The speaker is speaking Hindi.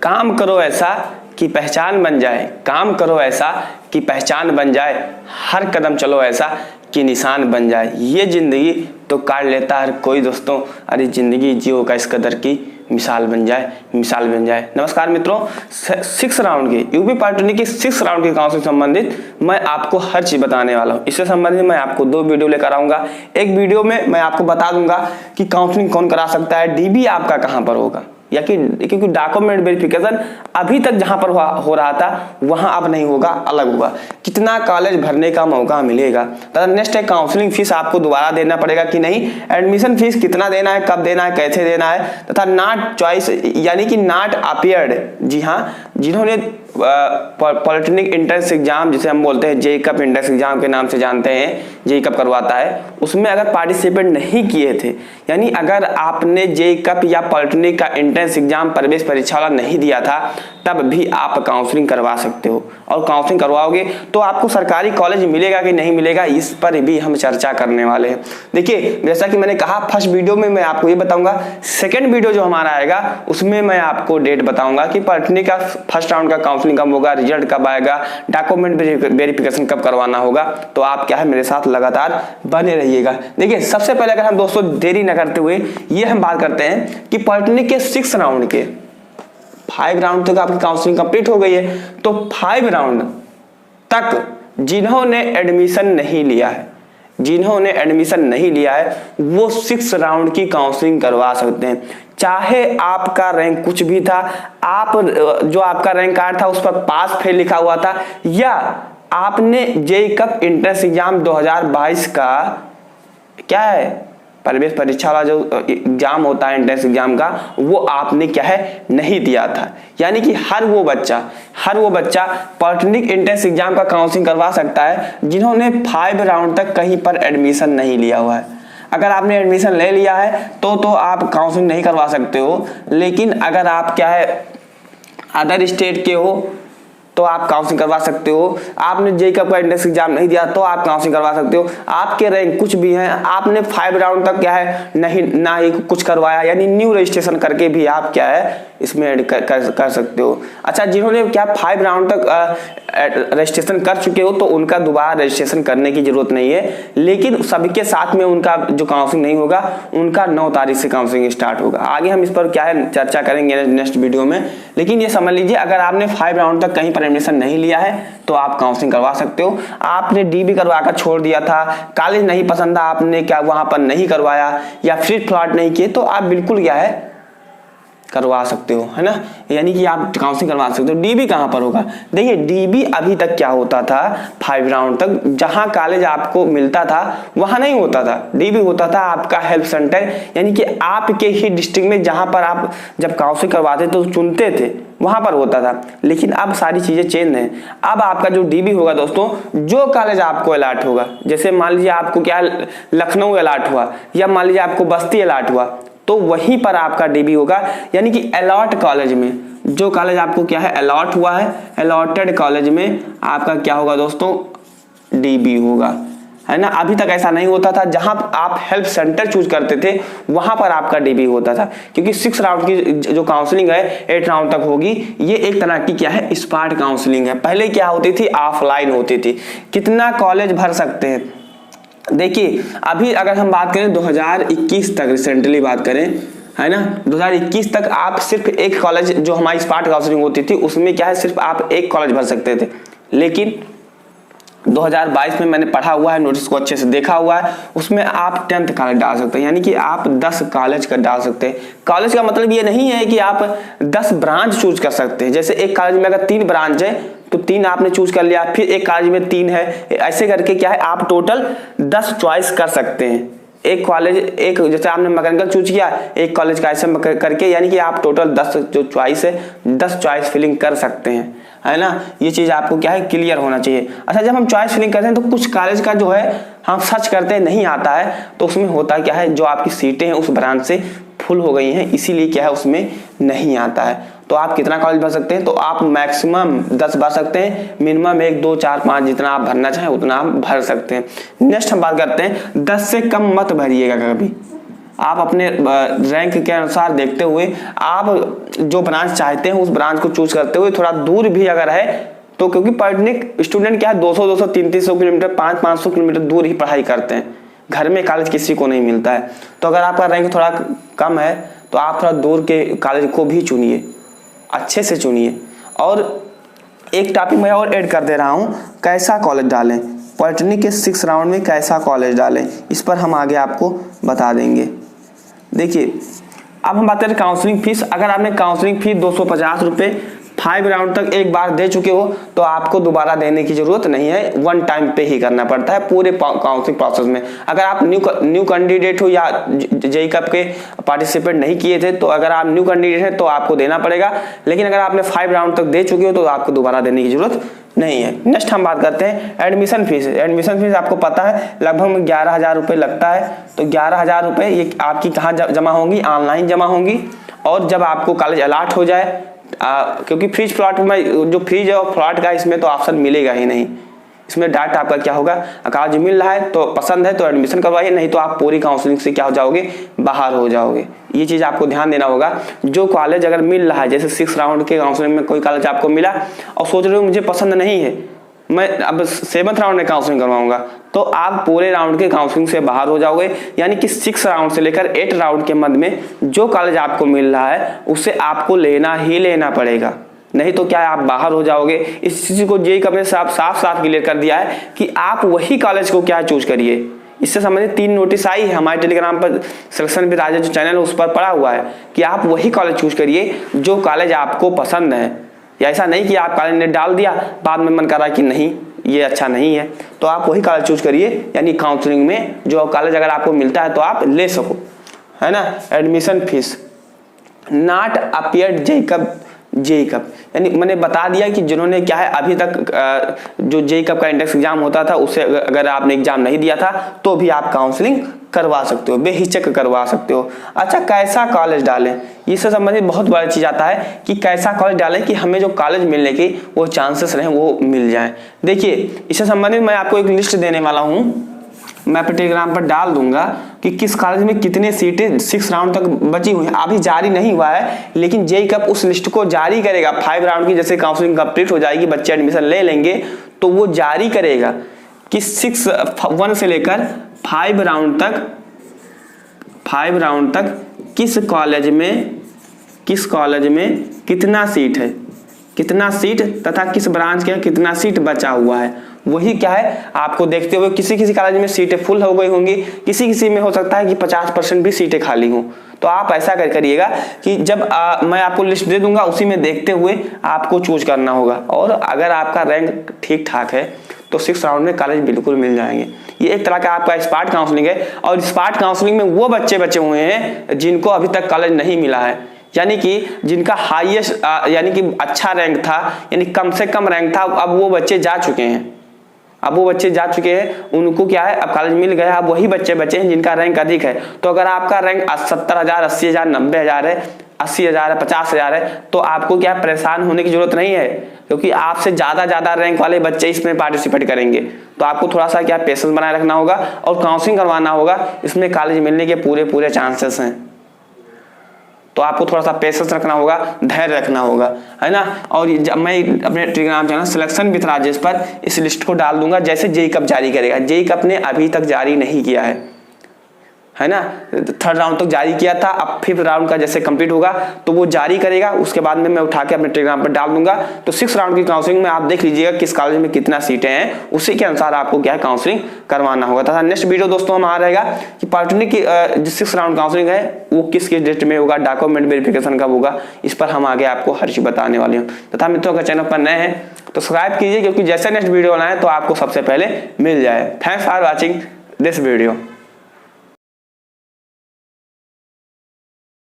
काम करो ऐसा कि पहचान बन जाए, काम करो ऐसा कि पहचान बन जाए, हर कदम चलो ऐसा कि निशान बन जाए। ये जिंदगी तो काट लेता हर कोई दोस्तों, अरे जिंदगी जियो का इस कदर की मिसाल बन जाए, मिसाल बन जाए। नमस्कार मित्रों, 6 राउंड की यूपी पार्ट 2 की 6 राउंड की काउंसलिंग संबंधित मैं आपको हर चीज बताने वाला हूं। इससे संबंधित मैं आपको 2 वीडियो लेकर आऊंगा। एक वीडियो में मैं आपको बता दूंगा कि काउंसलिंग कौन करा सकता है, डीबी आपका कहां पर होगा, या कि क्योंकि डॉक्यूमेंट वेरिफिकेशन अभी तक जहां पर हो रहा था वहां अब नहीं होगा, अलग होगा। कितना कॉलेज भरने का मौका मिलेगा, तथा नेक्स्ट है काउंसलिंग फीस आपको दोबारा देना पड़ेगा कि नहीं, एडमिशन फीस कितना देना है, कब देना है, कैसे देना है, तथा नॉट चॉइस यानी कि नॉट अपीयर्ड, जी हाँ, जिन्होंने पॉलिटेक्निक एंट्रेंस एग्जाम जिसे हम बोलते हैं जेईई कप एंट्रेंस एग्जाम के नाम से जानते हैं, जेईई कप करवाता है, उसमें अगर पार्टिसिपेट नहीं किए थे, यानी अगर आपने जेईई कप या पॉलिटेक्निक का एंट्रेंस एग्जाम प्रवेश परीक्षा वाला नहीं दिया था, तब भी आप काउंसलिंग करवा सकते हो। और काउंसलिंग करवाओगे तो आपको सरकारी कॉलेज मिलेगा कि नहीं मिलेगा, इस पर भी हम चर्चा करने वाले हैं। देखिए, जैसा कि मैंने कहा, फर्स्ट वीडियो में मैं आपको ये बताऊंगा, सेकंड वीडियो जो हमारा आएगा उसमें मैं आपको डेट बताऊंगा कि पॉलिटेक्निक का फर्स्ट राउंड का काउंसलिंग कब होगा, रिजल्ट कब आएगा, डॉक्यूमेंट वेरिफिकेशन कब करवाना होगा। तो आप क्या है, मेरे साथ लगातार बने रहिएगा। देखिए, सबसे पहले अगर हम दोस्तों देरी न करते हुए ये हम बात करते हैं कि पॉलिटेक्निक के 6 राउंड के 5 राउंड तक आपकी काउंसलिंग कंप्लीट हो गई है, तो 5 राउंड तक जिन्होंने एडमिशन नहीं लिया है, जिन्होंने एडमिशन नहीं लिया है वो 6 राउंड की काउंसलिंग करवा सकते हैं। चाहे आपका रैंक कुछ भी था, आप जो आपका रैंक कार्ड था उस पर पास फेल लिखा हुआ था, या आपने जेईई कप एंट्रेंस एग्जाम 2022 का क्या है प्रवेश परीक्षा वाला जो एग्जाम होता है एंट्रेंस एग्जाम का, वो आपने क्या है नहीं दिया था। यानी कि हर वो बच्चा पॉलिटेक्निक एंट्रेंस एग्जाम का काउंसलिंग करवा सकता है जिन्होंने 5 राउंड तक कहीं पर एडमिशन नहीं लिया हुआ है। अगर आपने एडमिशन ले लिया है तो आप काउंसलिंग नहीं करवा सकते हो, लेकिन अगर आप क्या है अदर स्टेट के हो तो आप काउंसलिंग करवा सकते हो। आपने जेईई कप का एंट्रेंस एग्जाम नहीं दिया तो आप काउंसलिंग करवा सकते हो। आपके रैंक कुछ भी है, आपने 5 राउंड तक क्या है नहीं ना ही कुछ करवाया, यानी न्यू रजिस्ट्रेशन करके भी आप क्या है इसमें ऐड कर सकते हो। अच्छा, जिन्होंने क्या 5 राउंड तक रजिस्ट्रेशन कर चुके हो तो उनका दोबारा रजिस्ट्रेशन करने की जरूरत नहीं है, लेकिन सबके साथ में उनका जो काउंसलिंग नहीं होगा, उनका 9 तारीख से काउंसलिंग स्टार्ट होगा। आगे हम इस पर क्या है चर्चा करेंगे नेक्स्ट वीडियो में, लेकिन ये समझ लीजिए अगर आपने 5 राउंड तक कहीं पर एडमिशन नहीं लिया है तो आप काउंसलिंग करवा सकते हो। आपने डीबी करवाकर छोड़ दिया था, कॉलेज नहीं पसंद था, आपने क्या वहां पर नहीं करवाया या फिर फ्लॉट नहीं किए, तो आप बिल्कुल क्या है करवा सकते हो, है ना, यानी कि आप काउंसलिंग करवा सकते हो। डीबी कहां पर होगा, देखिए डीबी अभी तक क्या होता था 5 राउंड तक जहां कॉलेज आपको मिलता था वहां नहीं होता था, डीबी होता था आपका हेल्प सेंटर, यानी कि आपके ही डिस्ट्रिक्ट में जहां पर आप जब काउंसलिंग करवाते तो चुनते थे वहां पर होता था। लेकिन अब सारी चीजें चेंज हैं, अब आपका जो डीबी होगा दोस्तों, जो कॉलेज आपको अलॉट होगा, जैसे मान लीजिए आपको क्या लखनऊ अलॉट हुआ या मान लीजिए आपको बस्ती अलॉट हुआ, तो वहीं पर आपका डीबी होगा। यानी कि अलॉट कॉलेज में जो कॉलेज आपको क्या है अलॉट हुआ है, अलॉटेड कॉलेज में आपका क्या होगा दोस्तों डीबी होगा, है ना। अभी तक ऐसा नहीं होता था, जहां आप हेल्प सेंटर चूज करते थे वहां पर आपका डीबी होता था, क्योंकि 6 राउंड की जो काउंसलिंग है 8 राउंड तक होगी। ये एक तरह की क्या है स्पार्ट काउंसलिंग है। पहले क्या होती थी, ऑफलाइन होती थी। कितना कॉलेज भर सकते हैं, देखिए अभी अगर हम बात करें 2021 तक, रिसेंटली बात करें, है ना, 2021 तक आप सिर्फ एक कॉलेज, जो हमारी स्पार्ट काउंसलिंग होती थी उसमें क्या है सिर्फ आप एक कॉलेज भर सकते थे। लेकिन 2022 में मैंने पढ़ा हुआ है, नोटिस को अच्छे से देखा हुआ है, उसमें आप 10th कॉलेज डाल सकते हैं, यानी कि आप 10 कॉलेज का डाल सकते हैं। कॉलेज का मतलब ये नहीं है कि आप 10 ब्रांच चूज कर सकते हैं। जैसे एक कॉलेज में अगर 3 ब्रांच है तो 3 आपने चूज कर लिया, फिर एक कॉलेज में 3 है, ऐसे करके क्या है आप टोटल 10 चॉइस कर सकते हैं। एक कॉलेज, एक जैसे आपने मैकेनिकल चूज किया, एक कॉलेज का ऐसे करके, यानी कि आप टोटल 10 जो चॉइस है 10 चॉइस फिलिंग कर सकते हैं, है ना। ये चीज आपको क्या है क्लियर होना चाहिए। अच्छा, जब हम चॉइस फिलिंग करते हैं तो कुछ कॉलेज का जो है हम सर्च करते हैं नहीं आता है, तो उसमें होता क्या है जो आपकी सीटें हैं उस ब्रांच से फुल हो गई हैं, इसीलिए क्या है उसमें नहीं आता है। तो आप कितना कॉलेज भर सकते हैं, तो आप मैक्सिमम 10 भर सकते हैं, मिनिमम 1 2 4 5 जितना आप भरना चाहें उतना आप भर सकते हैं। नेक्स्ट हम बात करते हैं 10 से कम मत भरिएगा कभी। आप अपने रैंक के अनुसार देखते हुए आप जो ब्रांच चाहते हैं उस ब्रांच को चूज करते हुए थोड़ा दूर भी अगर है तो, क्योंकि पॉलिटेक्निक स्टूडेंट क्या है 200 300 किलोमीटर 500 किलोमीटर दूर ही पढ़ाई करते हैं, घर में कॉलेज किसी को नहीं मिलता है। तो अगर आपका रैंक थोड़ा कम है तो आप थोड़ा दूर के कॉलेज को भी चुनिए, अच्छे से चुनिए। और एक टॉपिक मैं और ऐड कर दे रहा हूँ, कैसा कॉलेज डालें, पॉलिटेक्निक के 6 राउंड में कैसा कॉलेज डालें, इस पर हम आगे आपको बता देंगे। देखिए अब हम बात करें काउंसलिंग फीस। अगर आपने काउंसलिंग फीस 250 रुपये 5 राउंड तक एक बार दे चुके हो तो आपको दोबारा देने की जरूरत नहीं है, 1 टाइम पे ही करना पड़ता है पूरे काउंसलिंग प्रोसेस में। अगर आप न्यू कैंडिडेट हो या जेईई कप के पार्टिसिपेट नहीं किए थे तो अगर आप न्यू कैंडिडेट हैं तो आपको देना पड़ेगा, लेकिन अगर आपने 5 राउंड तक दे चुके हो तो आपको दोबारा देने की जरूरत नहीं है। नेक्स्ट हम बात करते हैं एडमिशन फीस। एडमिशन फीस आपको पता है लगभग 11,000 रुपये लगता है। तो 11,000 रुपये ये आपकी कहाँ जमा होंगी, ऑनलाइन जमा होंगी। और जब आपको कॉलेज अलाट हो जाए, क्योंकि फ्रीज प्लॉट में जो फ्रीज है और प्लॉट का इसमें तो ऑप्शन मिलेगा ही नहीं, इसमें डायरेक्ट आपका क्या होगा, कॉलेज मिल रहा है तो पसंद है तो एडमिशन करवाइए, नहीं तो आप पूरी काउंसलिंग से क्या हो जाओगे, बाहर हो जाओगे। ये चीज़ आपको ध्यान देना होगा। जो कॉलेज अगर मिल रहा है, जैसे 6 राउंड के काउंसलिंग में कोई कॉलेज आपको मिला और सोच रहे हो मुझे पसंद नहीं है, मैं अब 7th राउंड में काउंसलिंग करवाऊंगा, तो आप पूरे राउंड के काउंसलिंग से बाहर हो जाओगे। यानी कि 6 राउंड से लेकर 8 राउंड के मध्य में जो कॉलेज आपको मिल रहा है उसे आपको लेना ही लेना पड़ेगा, नहीं तो क्या है आप बाहर हो जाओगे। इस चीज को जेईई कप ने साफ क्लियर कर दिया है कि आप वही कॉलेज को क्या चूज करिए। इससे संबंधित 3 नोटिस आई है हमारे टेलीग्राम पर, सिलेक्शन विद राजा जो चैनल है उस पर पड़ा हुआ है कि आप वही कॉलेज चूज करिए जो कॉलेज आपको पसंद है। या ऐसा नहीं कि आप कॉलेज ने डाल दिया बाद में मन कर रहा कि नहीं ये अच्छा नहीं है, तो आप वही कॉलेज चूज करिए। यानी काउंसलिंग में जो कॉलेज अगर आपको मिलता है तो आप ले सको, है ना। Admission fees not appeared JEE cup, यानी मैंने बता दिया कि जिन्होंने क्या है अभी तक जो जेईई कप का इंडेक्स एग्जाम होता था उससे अगर आपने एग्जाम नहीं दिया था तो भी आप काउंसलिंग करवा सकते हो, बेहिचक करवा सकते हो। अच्छा कैसा कॉलेज डालें, इससे संबंधित बहुत बड़ी चीज आता है कि कैसा कॉलेज डालें कि हमें जो कॉलेज मिलने की वो चांसेस रहे वो मिल जाए। देखिए इससे संबंधित मैं आपको एक लिस्ट देने वाला हूँ, मैं अपने टेलीग्राम पर डाल दूंगा कि किस कॉलेज में कितने सीटें 6 राउंड तक बची हुई हैं। अभी जारी नहीं हुआ है, लेकिन जेईई कप उस लिस्ट को जारी करेगा। 5 राउंड की जैसे काउंसलिंग कंप्लीट हो जाएगी, बच्चे एडमिशन ले लेंगे तो वो जारी करेगा कि 1 से लेकर 5 राउंड तक किस कॉलेज में कितना सीट तथा किस ब्रांच के कितना सीट बचा हुआ है। वही क्या है आपको देखते हुए किसी कॉलेज में सीटें फुल हो गई होंगी, किसी में हो सकता है कि 50% भी सीटें खाली हों। तो आप ऐसा करिएगा कि जब मैं आपको लिस्ट दे दूंगा उसी में देखते हुए आपको चूज करना होगा। और अगर आपका रैंक ठीक ठाक है तो 6 राउंड में कॉलेज बिल्कुल मिल जाएंगे। ये एक तरह का आपका स्पार्ट काउंसलिंग है। और स्पार्ट काउंसलिंग में वो बच्चे बचे हुए हैं जिनको अभी तक कॉलेज नहीं मिला है, यानी कि जिनका हाईएस्ट यानी कि अच्छा रैंक था, यानी कम से कम रैंक था, अब वो बच्चे जा चुके हैं। उनको क्या है अब कॉलेज मिल गया। अब वही बच्चे बचे हैं जिनका रैंक अधिक है। तो अगर आपका रैंक 70,000 80,000 90,000 है, 80,000 है, 50,000 है, तो आपको क्या परेशान होने की जरूरत नहीं है, क्योंकि आपसे ज्यादा रैंक वाले बच्चे इसमें पार्टिसिपेट करेंगे। तो आपको थोड़ा सा क्या पेशेंस बनाए रखना होगा और काउंसलिंग करवाना होगा। इसमें कॉलेज मिलने के पूरे चांसेस हैं। तो आपको थोड़ा सा पेशेंस रखना होगा, धैर्य रखना होगा, है ना। और मैं अपने Telegram channel selection with Rajesh पर इस लिस्ट को डाल दूंगा जैसे जेईई कप जारी करेगा। जेईई कप ने अभी तक जारी नहीं किया है ना। 3rd राउंड तक जारी किया था, अब 5th राउंड का जैसे कंप्लीट होगा तो वो जारी करेगा, उसके बाद में मैं उठा के अपने टेलीग्राम पर डाल दूंगा। तो 6 राउंड की काउंसलिंग में आप देख लीजिएगा किस कॉलेज में कितना सीटें हैं, उसी के अनुसार आपको क्या है काउंसलिंग करवाना होगा। तथा नेक्स्ट वीडियो दोस्तों हमारा रहेगा कि पॉलिटेक्निक की जो 6 राउंड काउंसलिंग है वो किस डेट में होगा, डॉक्यूमेंट वेरिफिकेशन कब होगा, इस पर हम आगे आपको हर चीज बताने वाले हैं। तथा मित्रों का चैनल पर नए हैं तो सब्सक्राइब कीजिए, क्योंकि जैसे नेक्स्ट वीडियो बनाए तो आपको सबसे पहले मिल जाए। Thanks for watching this video.